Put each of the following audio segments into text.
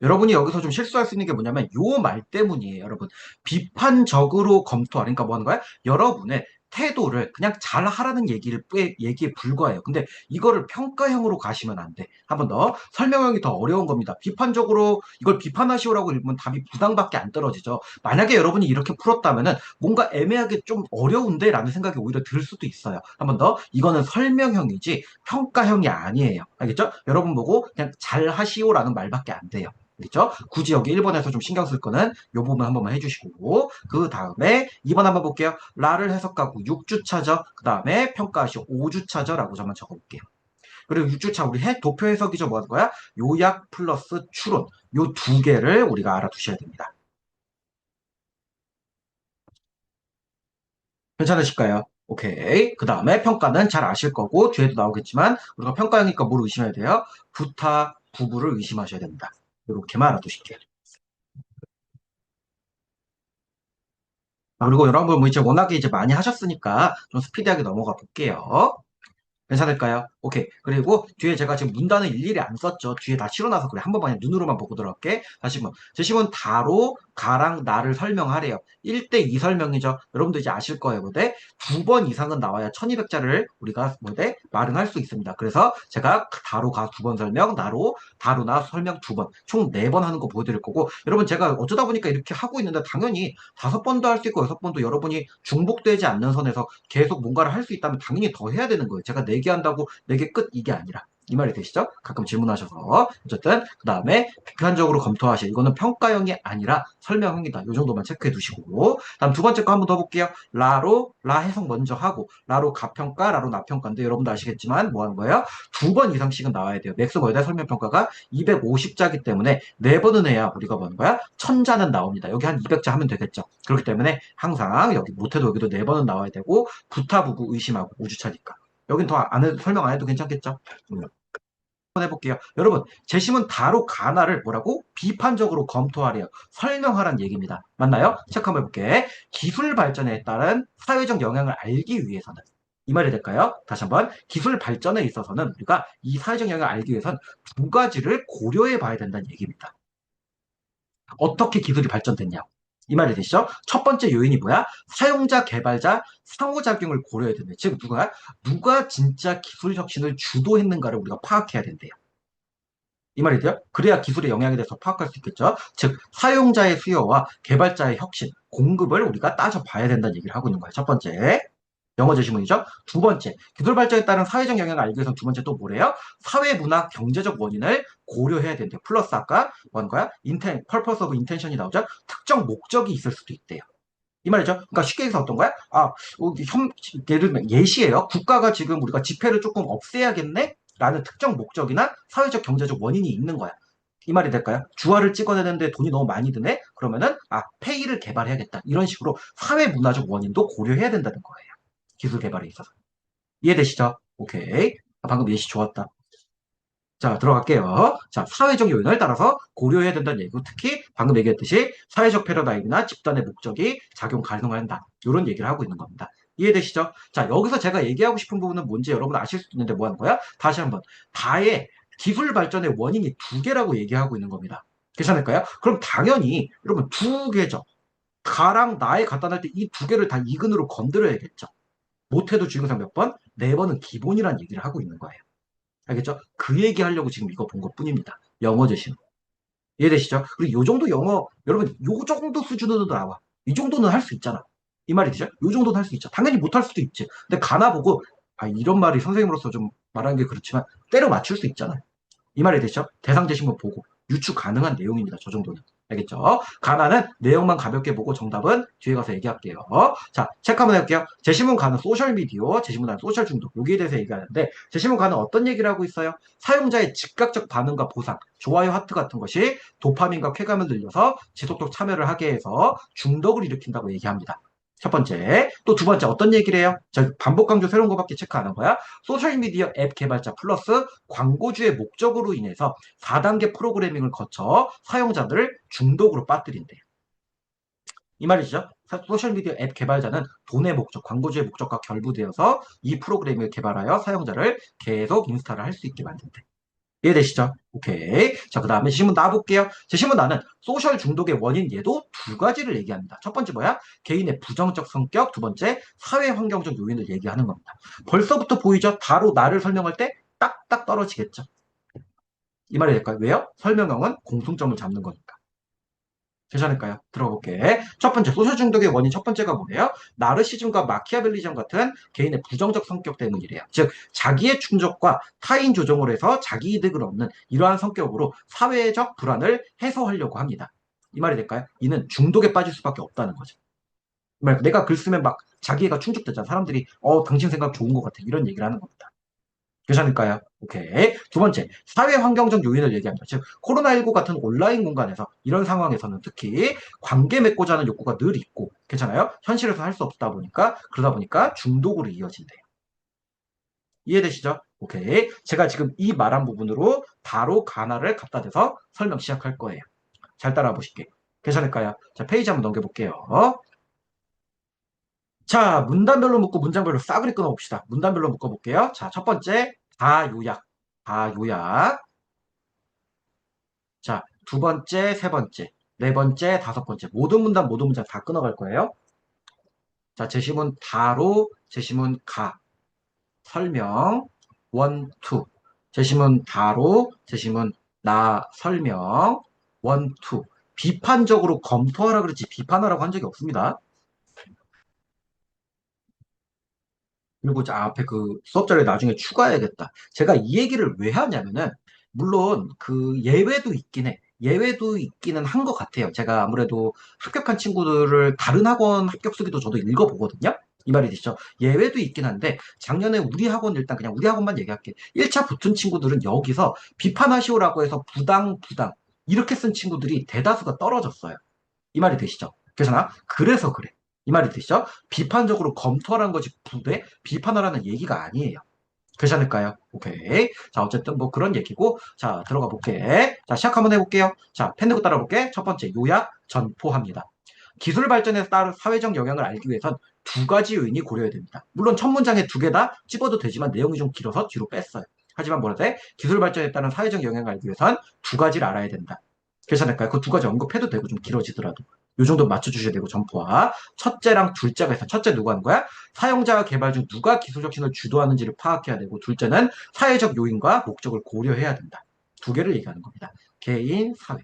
여러분이 여기서 좀 실수할 수 있는 게 뭐냐면 요 말 때문이에요, 여러분. 비판적으로 검토하라. 그러니까 뭐 하는 거야? 여러분의 태도를 그냥 잘 하라는 얘기에 불과해요. 근데 이거를 평가형으로 가시면 안 돼. 한 번 더. 설명형이 더 어려운 겁니다. 비판적으로 이걸 비판하시오라고 읽으면 답이 부당밖에 안 떨어지죠. 만약에 여러분이 이렇게 풀었다면은 뭔가 애매하게 좀 어려운데? 라는 생각이 오히려 들 수도 있어요. 한 번 더. 이거는 설명형이지 평가형이 아니에요. 알겠죠? 여러분 보고 그냥 잘 하시오라는 말밖에 안 돼요. 그렇죠? 굳이 여기 1번에서 좀 신경 쓸 거는 이 부분 한 번만 해주시고 그 다음에 2번 한번 볼게요. 라를 해석하고 6주차죠. 그 다음에 평가하시오 5주차죠라고 저만 적어볼게요. 그리고 6주차 우리 도표 해석이죠. 뭐 하는 거야? 요약 플러스 추론 요 두 개를 우리가 알아두셔야 됩니다. 괜찮으실까요? 오케이. 그 다음에 평가는 잘 아실 거고 뒤에도 나오겠지만 우리가 평가형이니까 뭘 의심해야 돼요? 부타, 부부를 의심하셔야 됩니다. 이렇게만 알아두실게요. 그리고 여러분 뭐 이제 워낙에 이제 많이 하셨으니까 좀 스피디하게 넘어가 볼게요. 괜찮을까요? 오케이. 그리고 뒤에 제가 지금 문단을 일일이 안 썼죠. 뒤에 다 실어놔서 그래. 한 번만 그냥 눈으로만 보고 들어갈게. 다시 한번. 제시문 다로 가랑 나를 설명하래요. 1대2 설명이죠. 여러분도 이제 아실 거예요. 뭐대? 두 번 이상은 나와야 1200자를 우리가 뭐대? 말은 할 수 있습니다. 그래서 제가 다로 가 두 번 설명, 다로 나 설명 두 번. 총 네 번 하는 거 보여드릴 거고. 여러분 제가 어쩌다 보니까 이렇게 하고 있는데 당연히 5번도 할 수 있고 6번도 여러분이 중복되지 않는 선에서 계속 뭔가를 할 수 있다면 당연히 더 해야 되는 거예요. 제가 4개 한다고 4개 끝 이게 아니라. 이 말이 되시죠? 가끔 질문하셔서. 어쨌든 그 다음에 비판적으로 검토하실 이거는 평가형이 아니라 설명형이다. 이 정도만 체크해 두시고 다음 두 번째 거 한번 더 볼게요. 라 해석 먼저 하고 라로 가평가, 라로 나평가인데 여러분도 아시겠지만 뭐 하는 거예요? 두 번 이상씩은 나와야 돼요. 맥스 뭐에다 설명평가가 250자기 때문에 네 번은 해야 우리가 뭐 하는 거야? 1000자는 나옵니다. 여기 한 200자 하면 되겠죠. 그렇기 때문에 항상 여기 못해도 여기도 네 번은 나와야 되고 부타부구 의심하고 우주차니까. 여긴 더 설명 안 해도 괜찮겠죠? 한번 해볼게요. 여러분, 재심은 다로 가나를 뭐라고? 비판적으로 검토하래요. 설명하란 얘기입니다. 맞나요? 체크 한번 해볼게. 기술 발전에 따른 사회적 영향을 알기 위해서는 이 말이 될까요? 다시 한번 기술 발전에 있어서는 우리가 이 사회적 영향을 알기 위해서는 두 가지를 고려해 봐야 된다는 얘기입니다. 어떻게 기술이 발전됐냐? 이 말이 되시죠? 첫 번째 요인이 뭐야? 사용자, 개발자, 상호작용을 고려해야 된다. 즉, 누가 진짜 기술 혁신을 주도했는가를 우리가 파악해야 된대요. 이 말이 돼요? 그래야 기술의 영향에 대해서 파악할 수 있겠죠? 즉, 사용자의 수요와 개발자의 혁신, 공급을 우리가 따져봐야 된다는 얘기를 하고 있는 거예요. 첫 번째. 영어 제시문이죠. 두 번째, 기술 발전에 따른 사회적 영향을 알기 위해서 두 번째 또 뭐래요? 사회, 문화, 경제적 원인을 고려해야 된대요. 플러스 아까 뭐는 거야? purpose of intention이 나오죠. 특정 목적이 있을 수도 있대요. 이 말이죠. 그러니까 쉽게 해서 어떤 거야? 예를 들면 예시예요. 국가가 지금 우리가 지폐를 조금 없애야겠네? 라는 특정 목적이나 사회적 경제적 원인이 있는 거야. 이 말이 될까요? 주화를 찍어내는데 돈이 너무 많이 드네? 그러면은, 페이를 개발해야겠다. 이런 식으로 사회 문화적 원인도 고려해야 된다는 거예요. 기술 개발에 있어서. 이해되시죠? 오케이. 방금 예시 좋았다. 자, 들어갈게요. 자, 사회적 요인을 따라서 고려해야 된다는 얘기고, 특히 방금 얘기했듯이 사회적 패러다임이나 집단의 목적이 작용 가능한다. 이런 얘기를 하고 있는 겁니다. 이해되시죠? 자, 여기서 제가 얘기하고 싶은 부분은 뭔지 여러분 아실 수 있는데 뭐 하는 거야? 다시 한번. 다의 기술 발전의 원인이 두 개라고 얘기하고 있는 겁니다. 괜찮을까요? 그럼 당연히 여러분 두 개죠. 가랑 나에 갖다 놨을 때 이 두 개를 다 이근으로 건드려야겠죠. 못해도 주의사항 몇 번? 네 번은 기본이란 얘기를 하고 있는 거예요. 알겠죠? 그 얘기하려고 지금 이거 본 것뿐입니다. 영어 제시는. 이해되시죠? 그리고 요 정도 영어, 여러분, 요 정도 수준으로 나와. 이 정도는 할 수 있잖아. 이 말이 되죠? 요 정도는 할 수 있죠. 당연히 못 할 수도 있지. 근데 가나 보고, 이런 말이 선생님으로서 좀 말하는 게 그렇지만, 때려 맞출 수 있잖아요. 이 말이 되죠? 대상 제시문 보고 유추 가능한 내용입니다. 저 정도는. 알겠죠? 가나는 내용만 가볍게 보고 정답은 뒤에 가서 얘기할게요. 자, 체크 한번 해볼게요. 제시문 가는 소셜미디어, 제시문 가는 소셜 중독, 여기에 대해서 얘기하는데, 제시문 가는 어떤 얘기를 하고 있어요? 사용자의 즉각적 반응과 보상, 좋아요, 하트 같은 것이 도파민과 쾌감을 늘려서 지속적 참여를 하게 해서 중독을 일으킨다고 얘기합니다. 첫 번째. 또 두 번째, 어떤 얘기를 해요? 자, 반복 강조 새로운 거밖에 체크 안 한 거야? 소셜미디어 앱 개발자 플러스 광고주의 목적으로 인해서 4단계 프로그래밍을 거쳐 사용자들을 중독으로 빠뜨린대요. 이 말이죠. 소셜미디어 앱 개발자는 돈의 목적, 광고주의 목적과 결부되어서 이 프로그래밍을 개발하여 사용자를 계속 인스타를 할 수 있게 만든대. 이해되시죠? 오케이. 자, 그 다음에 질문 나볼게요. 제 질문 나는 소셜 중독의 원인 얘도 두 가지를 얘기합니다. 첫 번째 뭐야? 개인의 부정적 성격. 두 번째, 사회 환경적 요인을 얘기하는 겁니다. 벌써부터 보이죠? 바로 나를 설명할 때 딱딱 떨어지겠죠? 이 말이 될까요? 왜요? 설명형은 공통점을 잡는 거니까. 괜찮을까요? 들어볼게. 첫 번째, 소셜 중독의 원인 첫 번째가 뭐예요? 나르시즘과 마키아벨리즘 같은 개인의 부정적 성격 때문이래요. 즉, 자기의 충족과 타인 조종을 해서 자기 이득을 얻는 이러한 성격으로 사회적 불안을 해소하려고 합니다. 이 말이 될까요? 이는 중독에 빠질 수밖에 없다는 거죠. 내가 글 쓰면 막 자기가 충족되잖아. 사람들이, 당신 생각 좋은 것 같아. 이런 얘기를 하는 겁니다. 괜찮을까요? 오케이. 두 번째, 사회 환경적 요인을 얘기합니다. 즉, 코로나19 같은 온라인 공간에서 이런 상황에서는 특히 관계 맺고자 하는 욕구가 늘 있고, 괜찮아요? 현실에서 할 수 없다 보니까, 그러다 보니까 중독으로 이어진대요. 이해되시죠? 오케이. 제가 지금 이 말한 부분으로 바로 가나를 갖다 대서 설명 시작할 거예요. 잘 따라 보실게요. 괜찮을까요? 자, 페이지 한번 넘겨볼게요. 자, 문단별로 묶고 문장별로 싸그리 끊어봅시다. 문단별로 묶어볼게요. 자, 첫 번째, 다요약. 다요약. 자, 두 번째, 세 번째, 네 번째, 다섯 번째. 모든 문단, 모든 문장 다 끊어갈 거예요. 자, 제시문 다로, 제시문 가. 설명, 원, 투. 제시문 다로, 제시문 나, 설명, 원, 투. 비판적으로 검토하라 그랬지, 비판하라고 한 적이 없습니다. 그리고 앞에 그 수업 자료에 나중에 추가해야겠다. 제가 이 얘기를 왜 하냐면은, 물론 그 예외도 있긴 해. 예외도 있기는 한 것 같아요. 제가 아무래도 합격한 친구들을 다른 학원 합격 수기도 저도 읽어보거든요. 이 말이 되시죠? 예외도 있긴 한데, 작년에 우리 학원 일단 그냥 우리 학원만 얘기할게. 1차 붙은 친구들은 여기서 비판하시오라고 해서 부당, 이렇게 쓴 친구들이 대다수가 떨어졌어요. 이 말이 되시죠? 그래서 그래서 그래. 이 말이 되시죠? 비판적으로 검토하라는 거지 부대 비판하라는 얘기가 아니에요. 괜찮을까요? 오케이. 자, 어쨌든 뭐 그런 얘기고. 자, 들어가 볼게. 자, 시작 한번 해볼게요. 자, 펜 들고 따라 볼게. 첫 번째, 요약, 전포합니다. 기술 발전에 따른 사회적 영향을 알기 위해선 두 가지 요인이 고려해야 됩니다. 물론 첫 문장에 두 개 다 찝어도 되지만 내용이 좀 길어서 뒤로 뺐어요. 하지만 뭐라 돼? 기술 발전에 따른 사회적 영향을 알기 위해선 두 가지를 알아야 된다. 괜찮을까요? 그 두 가지 언급해도 되고 좀 길어지더라도. 요 정도 맞춰주셔야 되고 점포와 첫째랑 둘째가 있어. 첫째 누가 하는 거야? 사용자와 개발 중 누가 기술적 신을 주도하는지를 파악해야 되고 둘째는 사회적 요인과 목적을 고려해야 된다. 두 개를 얘기하는 겁니다. 개인, 사회.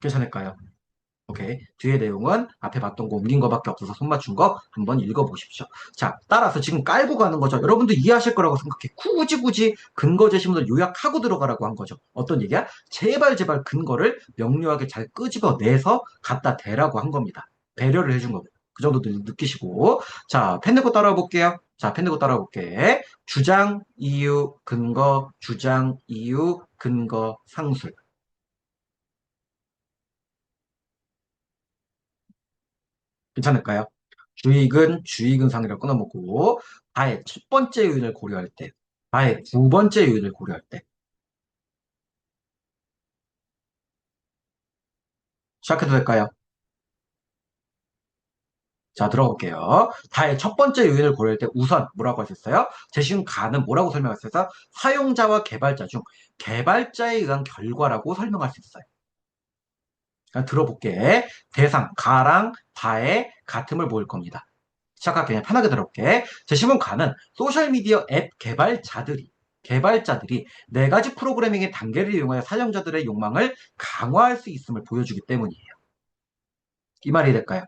괜찮을까요? 오케이. 뒤에 내용은 앞에 봤던 거 옮긴 거밖에 없어서 손 맞춘 거 한번 읽어보십시오. 자, 따라서 지금 깔고 가는 거죠. 여러분들 이해하실 거라고 생각해. 굳이 근거 제시문을 요약하고 들어가라고 한 거죠. 어떤 얘기야? 제발 근거를 명료하게 잘 끄집어내서 갖다 대라고 한 겁니다. 배려를 해준 거고. 그 정도도 느끼시고. 자, 펜 내고 따라와 볼게요. 자, 펜 내고 따라와 볼게. 주장, 이유, 근거, 주장, 이유, 근거, 상술. 괜찮을까요? 주익은 상이라고 끊어먹고, 나의 첫 번째 요인을 고려할 때, 나의 두 번째 요인을 고려할 때, 시작해도 될까요? 자, 들어볼게요. 나의 첫 번째 요인을 고려할 때 우선 뭐라고 하셨어요? 제시운 가는 뭐라고 설명하셨어요? 사용자와 개발자 중 개발자에 의한 결과라고 설명할 수 있어요. 그냥 들어볼게. 대상, 가랑 다의 같음을 모을 겁니다. 시작할게. 그냥 편하게 들어볼게. 제시문 가는 소셜미디어 앱 개발자들이 네 가지 프로그래밍의 단계를 이용하여 사용자들의 욕망을 강화할 수 있음을 보여주기 때문이에요. 이 말이 될까요?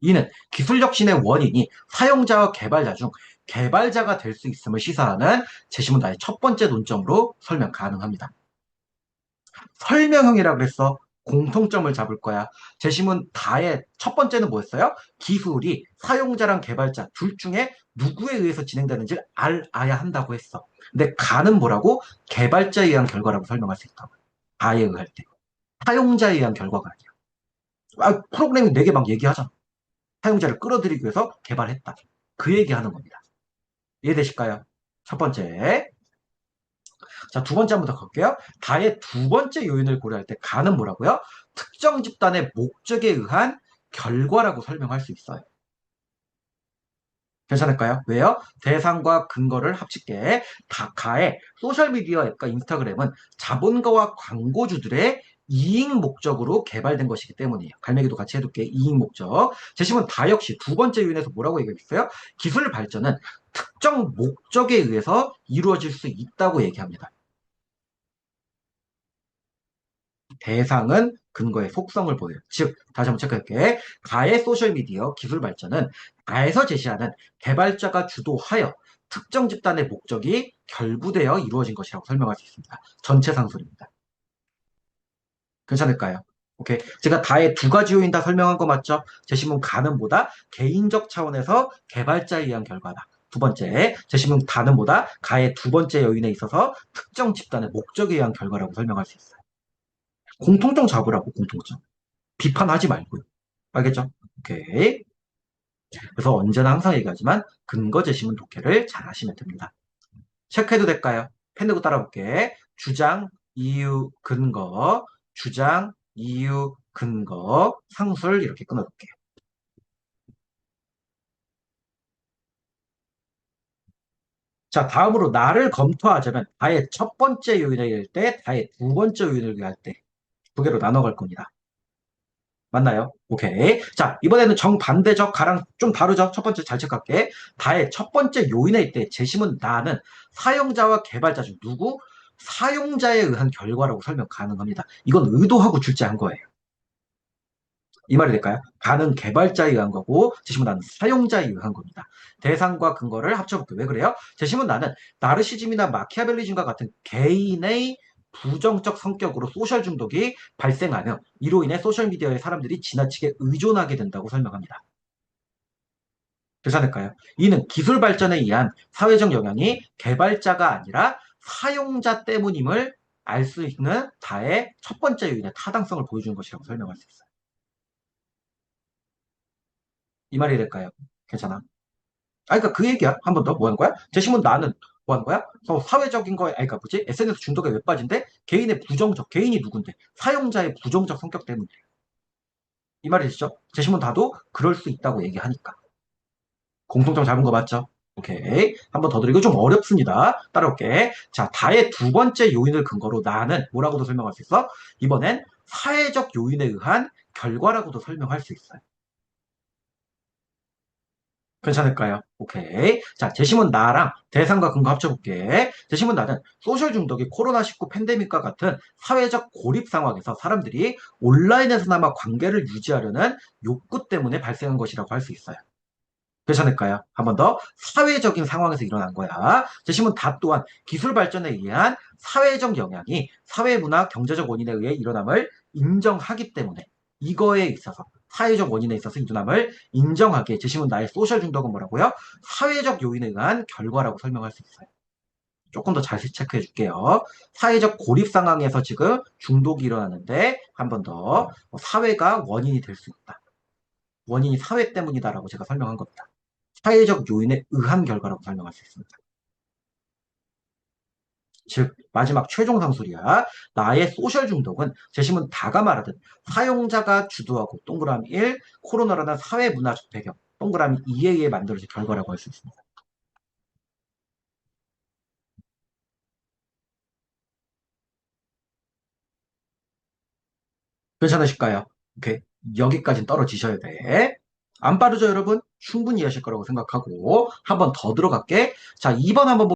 이는 기술 혁신의 원인이 사용자와 개발자 중 개발자가 될 수 있음을 시사하는 제시문 나의 첫 번째 논점으로 설명 가능합니다. 설명형이라 그랬어. 공통점을 잡을 거야. 제시문 다의 첫 번째는 뭐였어요? 기술이 사용자랑 개발자 둘 중에 누구에 의해서 진행되는지를 알아야 한다고 했어. 근데 가는 뭐라고? 개발자에 의한 결과라고 설명할 수 있다고. 다에 의할 때. 사용자에 의한 결과가 아니야. 프로그래밍 4개 막 얘기하잖아. 사용자를 끌어들이기 위해서 개발했다. 그 얘기하는 겁니다. 이해되실까요? 첫 번째. 자, 두 번째 한번 더 갈게요. 다의 두 번째 요인을 고려할 때 가는 뭐라고요? 특정 집단의 목적에 의한 결과라고 설명할 수 있어요. 괜찮을까요? 왜요? 대상과 근거를 합칠게. 다카의 소셜미디어 앱과 인스타그램은 자본가와 광고주들의 이익 목적으로 개발된 것이기 때문이에요. 갈매기도 같이 해둘게. 이익 목적. 제시문 다 역시 두 번째 요인에서 뭐라고 얘기했어요? 기술 발전은 특정 목적에 의해서 이루어질 수 있다고 얘기합니다. 대상은 근거의 속성을 보여요. 즉, 다시 한번 체크할게. 가의 소셜미디어 기술 발전은 가에서 제시하는 개발자가 주도하여 특정 집단의 목적이 결부되어 이루어진 것이라고 설명할 수 있습니다. 전체 상술입니다. 괜찮을까요? 오케이. 제가 다의 두 가지 요인 다 설명한 거 맞죠? 제시문 가는 보다 개인적 차원에서 개발자에 의한 결과다. 두 번째, 제시문 다는 보다 가의 두 번째 요인에 있어서 특정 집단의 목적에 의한 결과라고 설명할 수 있어요. 공통점 잡으라고, 공통점. 비판하지 말고요. 알겠죠? 오케이. 그래서 언제나 항상 얘기하지만 근거 제시문 독해를 잘 하시면 됩니다. 체크해도 될까요? 펜 들고 따라볼게. 주장, 이유, 근거, 주장, 이유, 근거, 상술 이렇게 끊어볼게. 자, 다음으로 나를 검토하자면 나의 첫 번째 요인을 일 때, 나의 두 번째 요인을 위할 때 두 개로 나눠갈 겁니다. 맞나요? 오케이. 자, 이번에는 정반대적 가랑 좀 다르죠? 첫 번째 잘 체크할게. 다의 첫 번째 요인일 때 재심은 나는 사용자와 개발자 중 누구? 사용자에 의한 결과라고 설명 가능합니다. 이건 의도하고 출제한 거예요. 이 말이 될까요? 다는 개발자에 의한 거고 재심은 나는 사용자에 의한 겁니다. 대상과 근거를 합쳐볼게요. 왜 그래요? 재심은 나는 나르시즘이나 마키아벨리즘과 같은 개인의 부정적 성격으로 소셜 중독이 발생하며 이로 인해 소셜미디어에 사람들이 지나치게 의존하게 된다고 설명합니다. 괜찮을까요? 이는 기술 발전에 의한 사회적 영향이 개발자가 아니라 사용자 때문임을 알 수 있는 다의 첫 번째 요인의 타당성을 보여주는 것이라고 설명할 수 있어요. 이 말이 될까요? 괜찮아? 그러니까 그 얘기야. 한 번 더 뭐 하는 거야? 제시문 나는 뭐 하는 거야? 사회적인 거에, 그러니까 뭐지? SNS 중독에 왜 빠진대? 개인의 부정적, 개인이 누군데? 사용자의 부정적 성격 때문에. 이 말이시죠? 제시문 다도 그럴 수 있다고 얘기하니까. 공통점 잡은 거 맞죠? 오케이. 한 번 더 드리고 좀 어렵습니다. 따라올게. 자, 다의 두 번째 요인을 근거로 나는 뭐라고도 설명할 수 있어? 이번엔 사회적 요인에 의한 결과라고도 설명할 수 있어요. 괜찮을까요? 오케이. 자, 제시문 나랑 대상과 근거 합쳐볼게. 제시문 나는 소셜 중독이 코로나19 팬데믹과 같은 사회적 고립 상황에서 사람들이 온라인에서나마 관계를 유지하려는 욕구 때문에 발생한 것이라고 할 수 있어요. 괜찮을까요? 한 번 더. 사회적인 상황에서 일어난 거야. 제시문 다 또한 기술 발전에 의한 사회적 영향이 사회문화, 경제적 원인에 의해 일어남을 인정하기 때문에 이거에 있어서 사회적 원인에 있어서 일어남을 인정하기에 제시문 나의 소셜 중독은 뭐라고요? 사회적 요인에 의한 결과라고 설명할 수 있어요. 조금 더 잘 체크해 줄게요. 사회적 고립 상황에서 지금 중독이 일어나는데 한 번 더 사회가 원인이 될 수 있다. 원인이 사회 때문이다라고 제가 설명한 겁니다. 사회적 요인에 의한 결과라고 설명할 수 있습니다. 즉 마지막 최종 상술이야. 나의 소셜 중독은 재심은 다가 말하듯 사용자가 주도하고 동그라미 1, 코로나라는 사회 문화적 배경, 동그라미 2에 의해 만들어진 결과라고 할 수 있습니다. 괜찮으실까요? 오케이. 여기까지는 떨어지셔야 돼. 안 빠르죠, 여러분? 충분히 이해하실 거라고 생각하고 한 번 더 들어갈게. 자, 2번 한번